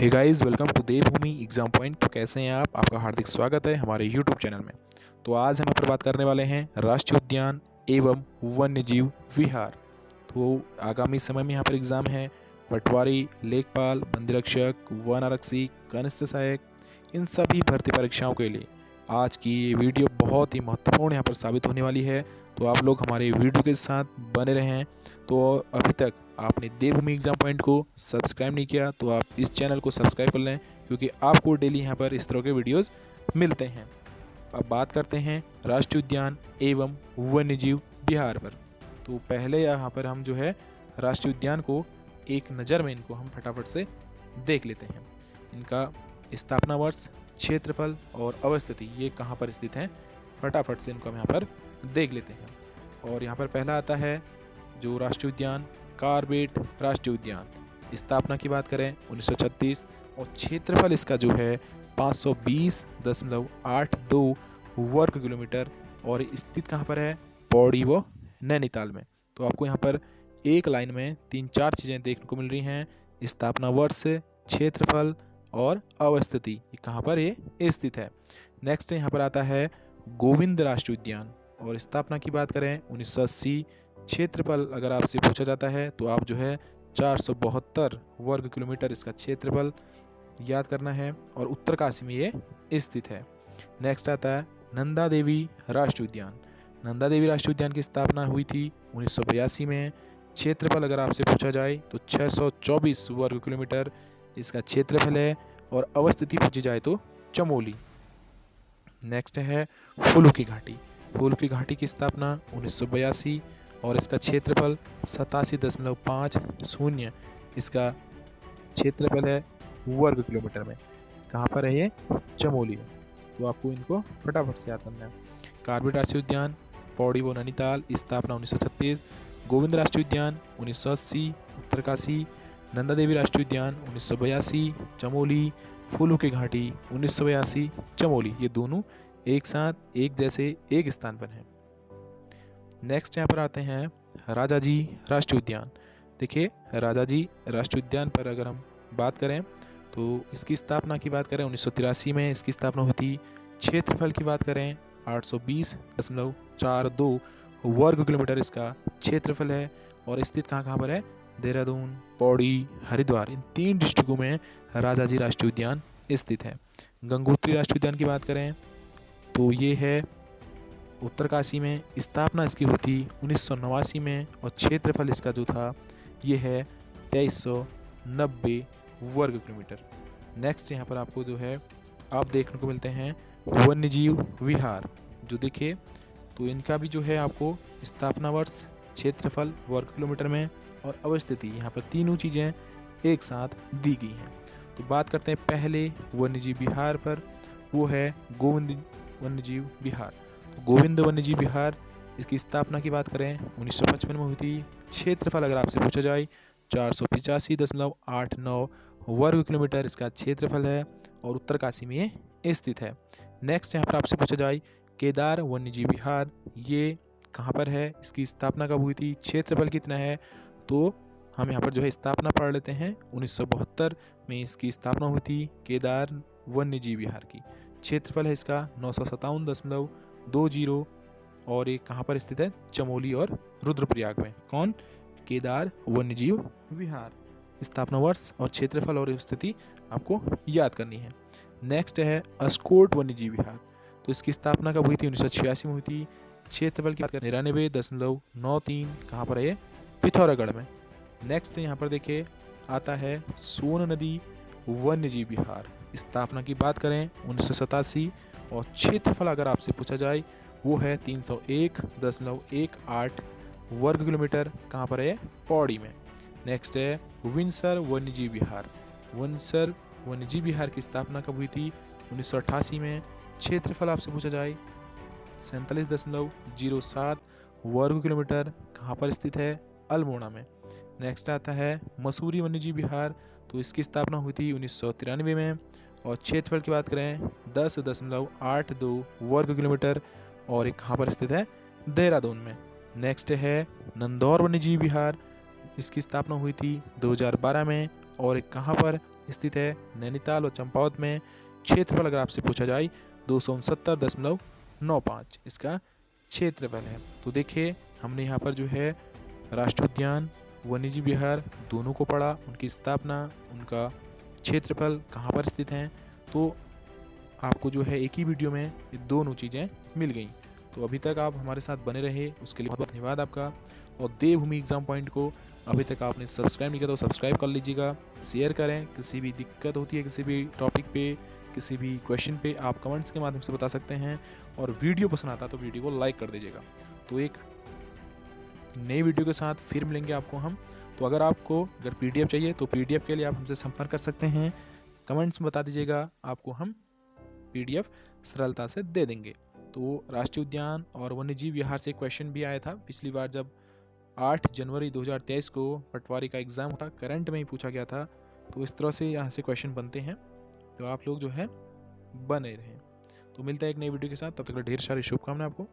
Hey guys, welcome to Devbhoomi exam point. तो कैसे हैं आप? आपका हार्दिक स्वागत है हमारे यूट्यूब चैनल में। तो आज हम यहाँ पर बात करने वाले हैं राष्ट्रीय उद्यान एवं वन्यजीव विहार। तो आगामी समय में यहाँ पर एग्ज़ाम है पटवारी, लेखपाल, वनरक्षक, वन आरक्षी, कनिष्ठ सहायक, इन सभी भर्ती परीक्षाओं के लिए आज की ये वीडियो बहुत ही महत्वपूर्ण यहाँ पर साबित होने वाली है। तो आप लोग हमारे वीडियो के साथ बने रहें। तो अभी तक आपने देवभूमि एग्जाम पॉइंट को सब्सक्राइब नहीं किया तो आप इस चैनल को सब्सक्राइब कर लें, क्योंकि आपको डेली यहाँ पर इस तरह के वीडियोस मिलते हैं। अब बात करते हैं राष्ट्रीय उद्यान एवं वन्यजीव विहार पर। तो पहले यहाँ पर हम जो है राष्ट्रीय उद्यान को एक नज़र में इनको हम फटाफट से देख लेते हैं। इनका स्थापना वर्ष, क्षेत्रफल और अवस्थिति ये कहाँ पर स्थित हैं, फटाफट से इनको हम यहाँ पर देख लेते हैं। और यहाँ पर पहला आता है जो राष्ट्रीय उद्यान कार्बेट राष्ट्रीय उद्यान। स्थापना की बात करें 1936 और क्षेत्रफल इसका जो है 520.82 वर्ग किलोमीटर और स्थित कहाँ पर है, पौड़ी व नैनीताल में। तो आपको यहाँ पर एक लाइन में 3-4 चीज़ें देखने को मिल रही हैं, स्थापना वर्ष, क्षेत्रफल और अवस्थिति, ये कहाँ पर ये स्थित है। नेक्स्ट यहाँ पर आता है गोविंद राष्ट्रीय उद्यान और स्थापना की बात करें 1980। क्षेत्रफल अगर आपसे पूछा जाता है तो आप जो है 472 वर्ग किलोमीटर इसका क्षेत्रफल याद करना है और उत्तरकाशी में ये स्थित है। नेक्स्ट आता है नंदा देवी राष्ट्रीय उद्यान। नंदा देवी राष्ट्रीय उद्यान की स्थापना हुई थी 1982 में। क्षेत्रफल अगर आपसे पूछा जाए तो 624 वर्ग किलोमीटर इसका क्षेत्रफल है और अवस्थिति पूछी जाए तो चमोली। नेक्स्ट है फूलों की घाटी। फूलों की घाटी की स्थापना 1982 और इसका क्षेत्रफल 87.50 इसका क्षेत्रफल है वर्ग किलोमीटर में। कहाँ पर है ये, चमोली में। तो आपको इनको फटाफट से याद करना है। कार्बेट राष्ट्रीय उद्यान पौड़ी व नैनीताल, स्थापना 1936। गोविंद राष्ट्रीय उद्यान 1980 उत्तरकाशी। नंदा देवी राष्ट्रीय उद्यान 1982 चमोली। फूलों की घाटी 1982 चमोली, ये दोनों एक साथ एक जैसे एक स्थान पर हैं। नेक्स्ट यहाँ पर आते हैं राजाजी राष्ट्रीय उद्यान। देखिए राजाजी राष्ट्रीय उद्यान पर अगर हम बात करें तो इसकी स्थापना की बात करें 1983 में इसकी स्थापना हुई थी। क्षेत्रफल की बात करें 820.42 वर्ग किलोमीटर इसका क्षेत्रफल है और स्थित कहाँ पर है, देहरादून, पौड़ी, हरिद्वार, इन 3 डिस्ट्रिक्टों में राजाजी राष्ट्रीय उद्यान स्थित है। गंगोत्री राष्ट्रीय उद्यान की बात करें तो ये है उत्तरकाशी में। स्थापना इसकी हुई थी 1989 में और क्षेत्रफल इसका जो था ये है 2390 वर्ग किलोमीटर। नेक्स्ट यहाँ पर आपको जो है आप देखने को मिलते हैं वन्यजीव विहार। जो देखिए तो इनका भी जो है आपको स्थापना वर्ष, क्षेत्रफल वर्ग किलोमीटर में और अवस्थिति, यहाँ पर तीनों चीज़ें एक साथ दी गई हैं। तो बात करते हैं पहले वन्यजीव विहार पर, वो है गोविंद वन्यजीव विहार। तो गोविंद वन्यजीव विहार इसकी स्थापना की बात करें 1955 में हुई थी। क्षेत्रफल अगर आपसे पूछा जाए 485.89 वर्ग किलोमीटर इसका क्षेत्रफल है और उत्तरकाशी में ये स्थित है। नेक्स्ट यहाँ पर आपसे पूछा जाए केदार वन्यजीव विहार, ये कहाँ पर है, इसकी स्थापना कब हुई थी, क्षेत्रफल कितना है, तो हम यहाँ पर जो है स्थापना पढ़ लेते हैं 1972 में इसकी स्थापना हुई थी केदार वन्यजीव विहार की। क्षेत्रफल है इसका 957.20 और ये कहाँ पर स्थित है, चमोली और रुद्रप्रयाग में। कौन, केदार वन्यजीव विहार। स्थापना वर्ष और क्षेत्रफल और स्थिति आपको याद करनी है। नेक्स्ट है अस्कोट वन्यजीव विहार। तो इसकी स्थापना कब हुई थी, 1986 में हुई थी। क्षेत्रफल की बात करें 93.93, कहाँ पर है, पिथौरागढ़ में। नेक्स्ट यहाँ पर देखिए आता है सोन नदी वन्यजीव विहार। स्थापना की बात करें 1987 और क्षेत्रफल अगर आपसे पूछा जाए वो है 301.18 वर्ग किलोमीटर, कहाँ पर है, पौड़ी में। नेक्स्ट है विंसर वन्यजीव विहार। विंसर वन्यजीव विहार की स्थापना कब हुई थी, 1988 में। क्षेत्रफल आपसे पूछा जाए 47.07 वर्ग किलोमीटर, कहाँ पर स्थित है, अल्मोड़ा में। नेक्स्ट आता है मसूरी वन्यजीव विहार। तो इसकी स्थापना हुई थी 1993 में और क्षेत्रफल की बात करें 10.82 वर्ग किलोमीटर और एक कहाँ पर स्थित है, देहरादून में। नेक्स्ट है नंदौर वन्यजीव विहार। इसकी स्थापना हुई थी 2012 में और एक कहाँ पर, स्थित है नैनीताल और चंपावत में। क्षेत्रफल अगर आपसे पूछा जाए 269.95 इसका क्षेत्रफल है। तो देखिए हमने यहाँ पर जो है राष्ट्रीय उद्यान, वन्यजीव विहार दोनों को पढ़ा, उनकी स्थापना, उनका क्षेत्रफल कहाँ पर स्थित हैं। तो आपको जो है एक ही वीडियो में ये दोनों चीज़ें मिल गई। तो अभी तक आप हमारे साथ बने रहे उसके लिए बहुत बहुत धन्यवाद आपका। और देवभूमि एग्जाम पॉइंट को अभी तक आपने सब्सक्राइब नहीं किया तो सब्सक्राइब कर लीजिएगा, शेयर करें। किसी भी दिक्कत होती है किसी भी टॉपिक पे, किसी भी क्वेश्चन पे, आप कमेंट्स के माध्यम से बता सकते हैं। और वीडियो पसंद आता तो वीडियो को लाइक कर दीजिएगा। तो एक नई वीडियो के साथ फिर मिलेंगे आपको हम। तो अगर PDF चाहिए तो PDF के लिए आप हमसे संपर्क कर सकते हैं। कमेंट्स में बता दीजिएगा, आपको हम PDF सरलता से दे देंगे। तो राष्ट्रीय उद्यान और वन्यजीव विहार से क्वेश्चन भी आया था पिछली बार, जब 8 जनवरी 2023 को पटवारी का एग्ज़ाम था, करंट में ही पूछा गया था। तो इस तरह से यहाँ से क्वेश्चन बनते हैं, तो आप लोग जो है बने रहें। तो मिलता है एक नई वीडियो के साथ, तब तक ढेर सारी शुभकामनाएं आपको।